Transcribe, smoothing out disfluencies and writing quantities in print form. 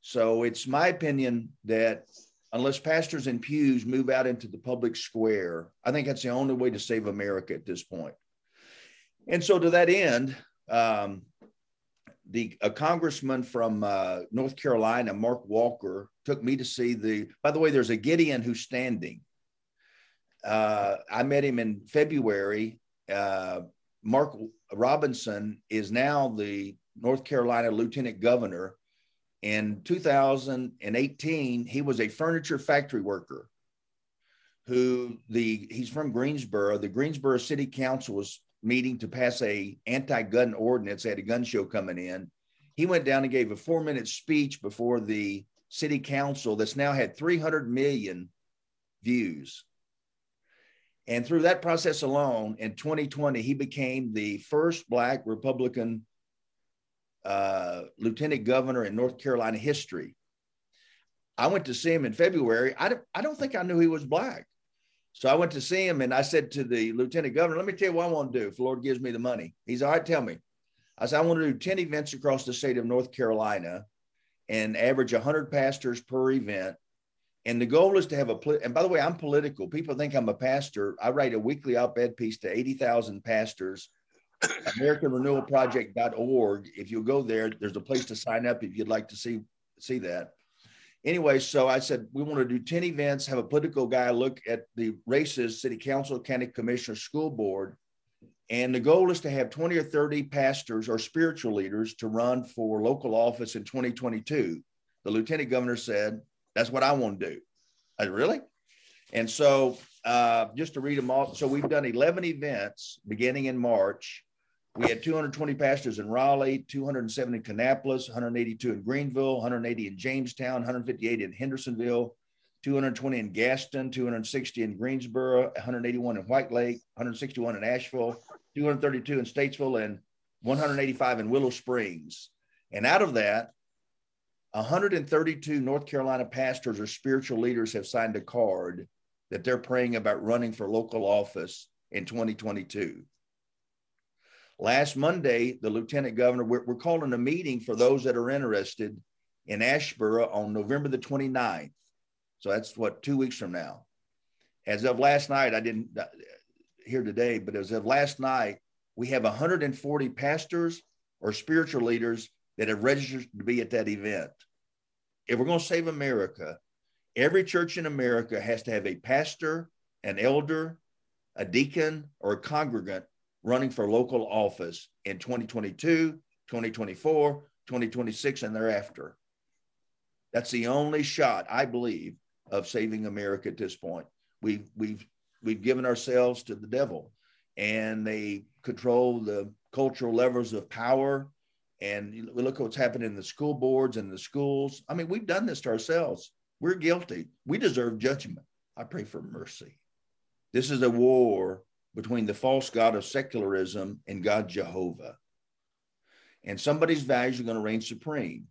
So it's my opinion that unless pastors and pews move out into the public square, I think that's the only way to save America at this point. And so to that end, a congressman from North Carolina, Mark Walker, took me to see by the way, there's a Gideon who's standing. I met him in February. Mark Robinson is now the North Carolina Lieutenant Governor. In 2018, he was a furniture factory worker he's from Greensboro. The Greensboro City Council was meeting to pass a anti-gun ordinance. They had a gun show coming in. He went down and gave a 4-minute speech before the city council that's now had 300 million views. And through that process alone, in 2020, he became the first Black Republican lieutenant governor in North Carolina history. I went to see him in February. I don't think I knew he was Black. So I went to see him and I said to the lieutenant governor, let me tell you what I want to do if the Lord gives me the money. He's all right, tell me. I said, I want to do 10 events across the state of North Carolina and average 100 pastors per event. And the goal is to have and by the way, I'm political. People think I'm a pastor. I write a weekly op-ed piece to 80,000 pastors. AmericanRenewalProject.org. If you go there, there's a place to sign up if you'd like to see that. Anyway, so I said, we want to do 10 events, have a political guy look at the races, city council, county commissioner, school board. And the goal is to have 20 or 30 pastors or spiritual leaders to run for local office in 2022. The lieutenant governor said, that's what I want to do. I said, really? And so just to read them all. So we've done 11 events beginning in March. We had 220 pastors in Raleigh, 270 in Kannapolis, 182 in Greenville, 180 in Jamestown, 158 in Hendersonville, 220 in Gaston, 260 in Greensboro, 181 in White Lake, 161 in Asheville, 232 in Statesville, and 185 in Willow Springs. And out of that, 132 North Carolina pastors or spiritual leaders have signed a card that they're praying about running for local office in 2022. Last Monday, the lieutenant governor, we're calling a meeting for those that are interested in Asheboro on November the 29th. So that's 2 weeks from now. As of last night, I didn't hear today, but as of last night, we have 140 pastors or spiritual leaders that have registered to be at that event. If we're going to save America, every church in America has to have a pastor, an elder, a deacon, or a congregant running for local office in 2022, 2024, 2026, and thereafter. That's the only shot, I believe, of saving America at this point. We've given ourselves to the devil, and they control the cultural levers of power. And we look at what's happening in the school boards and the schools. I mean, we've done this to ourselves. We're guilty. We deserve judgment. I pray for mercy. This is a war between the false God of secularism and God Jehovah. And somebody's values are going to reign supreme.